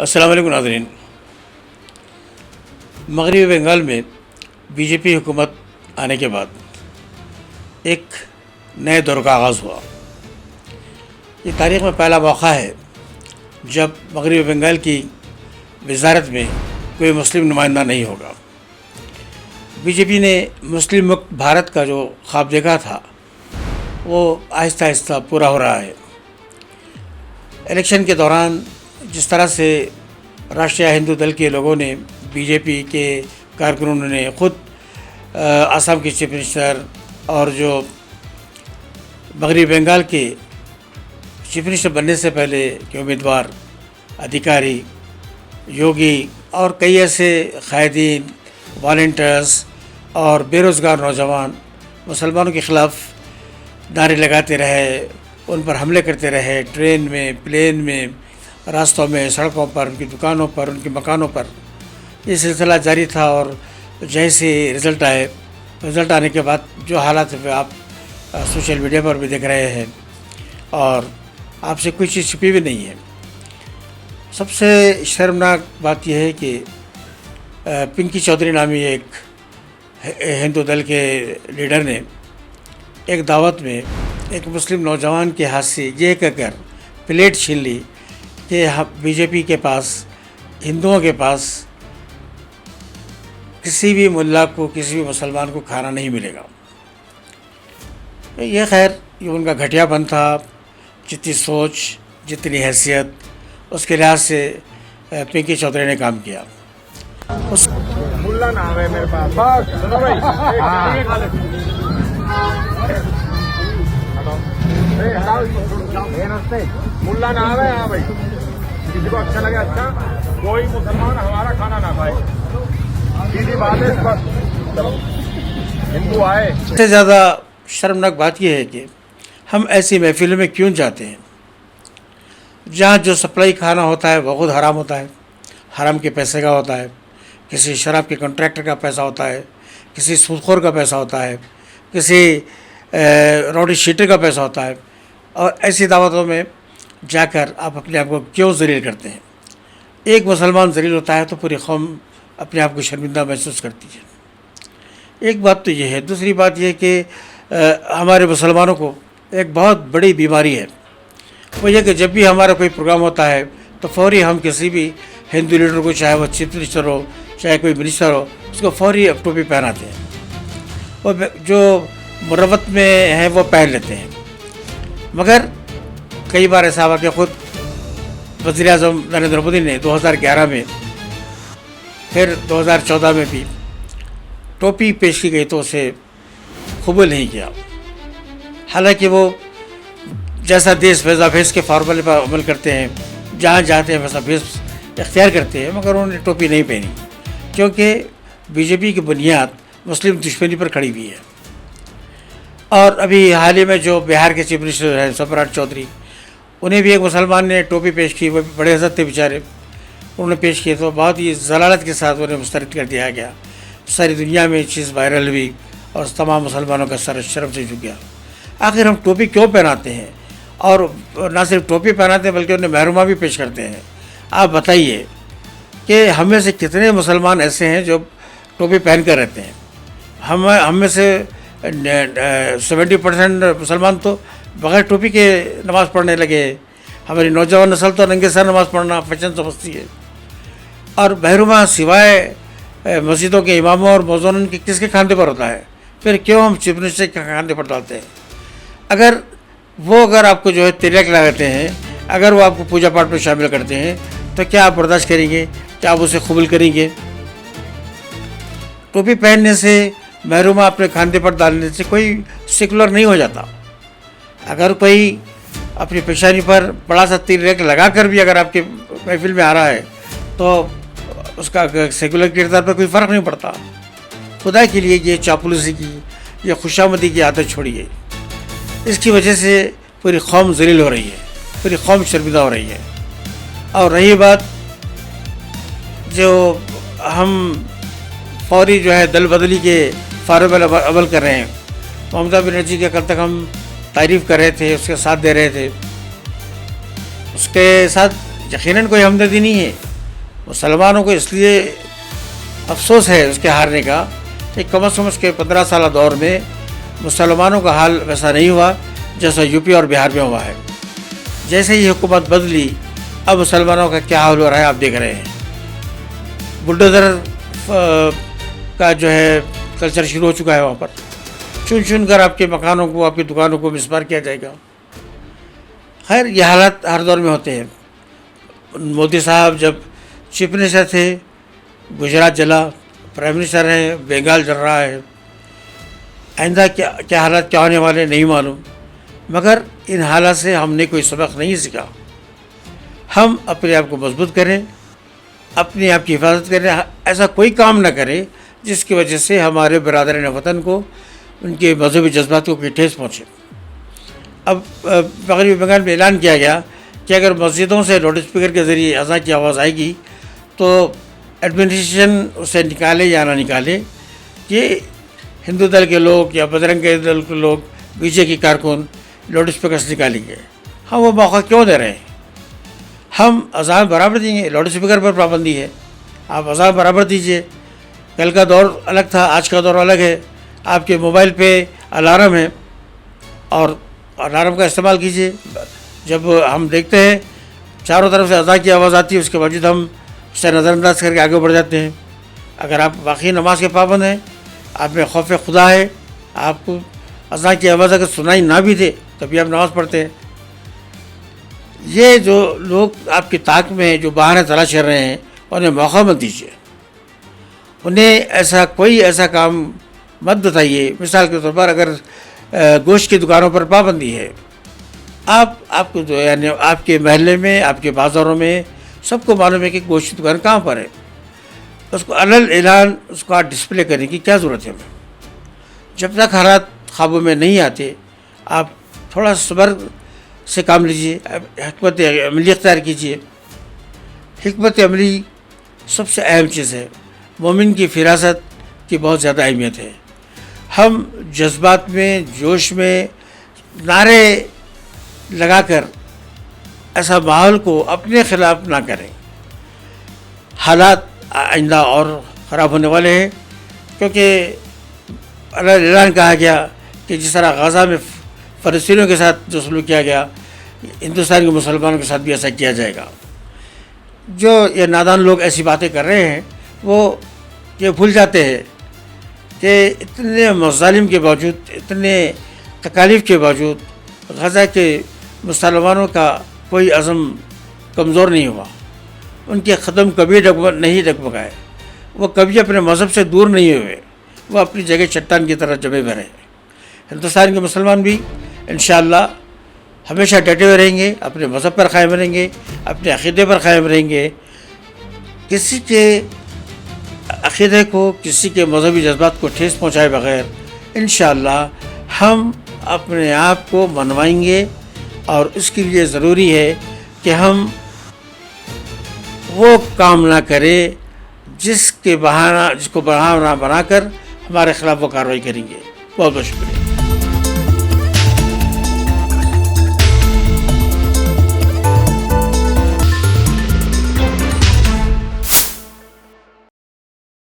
السلام علیکم ناظرین. مغربی بنگال میں بی جے پی حکومت آنے کے بعد ایک نئے دور کا آغاز ہوا. یہ تاریخ میں پہلا موقع ہے جب مغربی بنگال کی وزارت میں کوئی مسلم نمائندہ نہیں ہوگا. بی جے پی نے مسلم مکت بھارت کا جو خواب دیکھا تھا وہ آہستہ آہستہ پورا ہو رہا ہے. الیکشن کے دوران جس طرح سے راشٹریہ ہندو دل کے لوگوں نے بی جے پی کے کارکنوں نے خود آسام کے چیف منسٹر اور جو مغربی بنگال کے چیف منسٹر بننے سے پہلے کے امیدوار ادھیکاری یوگی اور کئی ایسے قائدین والنٹیرز اور بے روزگار نوجوان مسلمانوں کے خلاف نعرے لگاتے رہے، ان پر حملے کرتے رہے، ٹرین میں، پلین میں، راستوں میں، سڑکوں پر، ان کی دکانوں پر، ان کے مکانوں پر. یہ سلسلہ جاری تھا اور جیسے رزلٹ آنے کے بعد جو حالات آپ سوشل میڈیا پر بھی دیکھ رہے ہیں اور آپ سے کوئی چیز چھپی بھی نہیں ہے. سب سے شرمناک بات یہ ہے کہ پنکی چودھری نامی ایک ہندو دل کے لیڈر نے ایک دعوت میں ایک مسلم نوجوان کے ہاتھ سے یہ کہہ کر پلیٹ چھین لی کہ بی جے پی کے پاس، ہندوؤں کے پاس کسی بھی ملا کو، کسی بھی مسلمان کو کھانا نہیں ملے گا. یہ خیر یہ ان کا گھٹیا پن تھا. جتنی سوچ، جتنی حیثیت، اس کے لحاظ سے پنکی چودھری نے کام کیا. ملا نام ہے میرے پاس. ملا نام ہے. ہاں بھائی، کسی کو اچھا لگے اچھا، کوئی مسلمان ہمارا کھانا نہ کھائے. سیدھی بات ہے. ہندو آئے. سب سے زیادہ شرمناک بات یہ ہے کہ ہم ایسی محفلوں میں کیوں جاتے ہیں جہاں جو سپلائی کھانا ہوتا ہے وہ خود حرام ہوتا ہے، حرام کے پیسے کا ہوتا ہے، کسی شراب کے کنٹریکٹر کا پیسہ ہوتا ہے، کسی سود خور کا پیسہ ہوتا ہے، کسی روڈی شیٹر کا پیسہ ہوتا ہے. اور ایسی دعوتوں میں جا کر آپ اپنے آپ کو کیوں ذلیل کرتے ہیں؟ ایک مسلمان ذلیل ہوتا ہے تو پوری قوم اپنے آپ کو شرمندہ محسوس کرتی ہے. ایک بات تو یہ ہے. دوسری بات یہ کہ ہمارے مسلمانوں کو ایک بہت بڑی بیماری ہے. وہ یہ کہ جب بھی ہمارا کوئی پروگرام ہوتا ہے تو فوری ہم کسی بھی ہندو لیڈر کو، چاہے وہ چیف منسٹر ہو، چاہے کوئی منسٹر ہو، اس کو فوری ٹوپی پہناتے ہیں. اور جو مروت میں ہیں وہ پہن لیتے ہیں. مگر کئی بار ایسا ہوا کہ خود وزیر اعظم نریندر مودی نے 2011 میں، پھر 2014 میں بھی ٹوپی پیش کی گئی تو اسے قبول نہیں کیا. حالانکہ وہ جیسا دیس ویسا بھیس کے فارمولے پر عمل کرتے ہیں، جہاں جاتے ہیں ویسا بھیس اختیار کرتے ہیں، مگر انہوں نے ٹوپی نہیں پہنی کیونکہ بی جے پی کی بنیاد مسلم دشمنی پر کھڑی ہوئی ہے. اور ابھی حال ہی میں جو بہار کے چیف منسٹر ہیں سمراٹ چودھری، انہیں بھی ایک مسلمان نے ٹوپی پیش کی. وہ بڑے عزت تھے بیچارے، انہوں نے پیش کیے تو بہت ہی ضلالت کے ساتھ انہیں مسترد کر دیا گیا. ساری دنیا میں یہ چیز وائرل ہوئی اور تمام مسلمانوں کا سر شرم سے جھک گیا. آخر ہم ٹوپی کیوں پہناتے ہیں؟ اور نہ صرف ٹوپی پہناتے ہیں بلکہ انہیں محرومہ بھی پیش کرتے ہیں. آپ بتائیے کہ ہم میں سے کتنے مسلمان ایسے ہیں جو ٹوپی پہن کر رہتے ہیں؟ ہم میں سے 70% مسلمان تو بغیر ٹوپی کے نماز پڑھنے لگے. ہماری نوجوان نسل تو ننگے سر نماز پڑھنا فیشن سمجھتی ہے. اور محرومہ سوائے مسجدوں کے اماموں اور مؤذنین کے کس کے کھاندے پر ہوتا ہے؟ پھر کیوں ہم چیف منسٹر کے کھاندے پر ڈالتے ہیں؟ اگر آپ کو جو ہے تلک لگاتے ہیں، اگر وہ آپ کو پوجا پاٹ میں شامل کرتے ہیں تو کیا آپ برداشت کریں گے؟ کیا آپ اسے قبول کریں گے؟ ٹوپی پہننے سے، محرومہ اپنے کھاندے پر ڈالنے سے کوئی سیکولر نہیں ہو جاتا. اگر کوئی اپنی پیشانی پر بڑا سا تلک لگا کر بھی اگر آپ کے محفل میں آ رہا ہے تو اس کا سیکولر کردار پر کوئی فرق نہیں پڑتا. خدا کے لیے یہ چاپلوسی کی، یہ خوشامدی کی عادت چھوڑیے. اس کی وجہ سے پوری قوم ذلیل ہو رہی ہے، پوری قوم شرمندہ ہو رہی ہے. اور رہی بات جو ہم فوری جو ہے دل بدلی کے فارغ عمل کر رہے ہیں، ممتا بنرجی کے کل تک ہم تعریف کر رہے تھے، اس کے ساتھ دے رہے تھے، اس کے ساتھ یقیناً کوئی ہمدردی نہیں ہے. مسلمانوں کو اس لیے افسوس ہے اس کے ہارنے کا کہ کم از کم اس کے 15 سالہ دور میں مسلمانوں کا حال ویسا نہیں ہوا جیسا یو پی اور بہار میں ہوا ہے. جیسے ہی حکومت بدلی اب مسلمانوں کا کیا حال ہو رہا ہے آپ دیکھ رہے ہیں. بلڈوزر کا جو ہے کلچر شروع ہو چکا ہے وہاں پر. چن کر آپ کے مکانوں کو آپ کی دکانوں کو مسمار کیا جائے گا. خیر یہ حالات ہر دور میں ہوتے ہیں. مودی صاحب جب چیف منسٹر تھے گجرات جلا, پرائم منسٹر ہیں بنگال جل رہا ہے. آئندہ کیا حالات کیا ہونے والے نہیں معلوم, مگر ان حالات سے ہم نے کوئی سبق نہیں سیکھا. ہم اپنے آپ کو مضبوط کریں, اپنے آپ کی حفاظت کریں, ایسا کوئی کام نہ کریں جس کی وجہ سے ہمارے برادران وطن کو ان کے مذہبی جذبات کو کوئی ٹھیس پہنچے. اب مغربی بنگال میں اعلان کیا گیا کہ اگر مسجدوں سے لاؤڈ اسپیکر کے ذریعے اذان کی آواز آئے گی تو ایڈمنسٹریشن اسے نکالے یا نہ نکالے. یہ ہندو دل کے لوگ یا بجرنگ کے دل کے لوگ بی جے کی کارکن لاؤڈ اسپیکر سے نکالیں گے. ہم وہ موقع کیوں دے رہے ہیں؟ ہم اذان برابر دیں گے, لاؤڈ اسپیکر پر پابندی ہے, آپ اذان برابر دیجئے. کل کا دور الگ تھا, آج کا دور الگ ہے. آپ کے موبائل پہ الارم ہے اور الارم کا استعمال کیجئے. جب ہم دیکھتے ہیں چاروں طرف سے اذان کی آواز آتی ہے اس کے باوجود ہم اسے نظر انداز کر کے آگے بڑھ جاتے ہیں. اگر آپ واقعی نماز کے پابند ہیں, آپ میں خوف خدا ہے, آپ کو اذان کی آواز اگر سنائی نہ بھی دے تبھی آپ نماز پڑھتے ہیں. یہ جو لوگ آپ کی طاق میں جو بہانے تلاش کر رہے ہیں انہیں موقع مت دیجیے. انہیں کوئی ایسا کام مت بتائیے. مثال کے طور پر اگر گوشت کی دکانوں پر پابندی ہے, آپ کو جو یعنی آپ کے محلے میں آپ کے بازاروں میں سب کو معلوم ہے کہ گوشت کی دکان کہاں پر ہے, اس کو علل اعلان اس کا ڈسپلے کرنے کی کیا ضرورت ہے ہمیں؟ جب تک حالات قابو میں نہیں آتے آپ تھوڑا صبر سے کام لیجیے, حکمت عملی اختیار کیجیے. حکمت عملی سب سے اہم چیز ہے. مومن کی فراست کی بہت زیادہ اہمیت ہے. ہم جذبات میں جوش میں نعرے لگا کر ایسا ماحول کو اپنے خلاف نہ کریں. حالات آئندہ اور خراب ہونے والے ہیں, کیونکہ اعلان کہا گیا کہ جس طرح غزہ میں فلسطینیوں کے ساتھ جو سلوک کیا گیا ہندوستان کے مسلمانوں کے ساتھ بھی ایسا کیا جائے گا. جو یہ نادان لوگ ایسی باتیں کر رہے ہیں وہ یہ بھول جاتے ہیں کہ اتنے مظالم کے باوجود, اتنے تکالیف کے باوجود غزہ کے مسلمانوں کا کوئی عزم کمزور نہیں ہوا. ان کے قدم کبھی نہیں ڈگمگائے, وہ کبھی اپنے مذہب سے دور نہیں ہوئے, وہ اپنی جگہ چٹان کی طرح جمے ہوئے رہے. ہندوستان کے مسلمان بھی انشاءاللہ ہمیشہ ڈٹے ہوئے رہیں گے, اپنے مذہب پر قائم رہیں گے, اپنے عقیدے پر قائم رہیں گے. کسی کے عقیدے کو, کسی کے مذہبی جذبات کو ٹھیس پہنچائے بغیر انشاءاللہ ہم اپنے آپ کو منوائیں گے. اور اس کے لیے ضروری ہے کہ ہم وہ کام نہ کریں جس کو بہانہ بنا کر ہمارے خلاف وہ کارروائی کریں گے. بہت بہت شکریہ.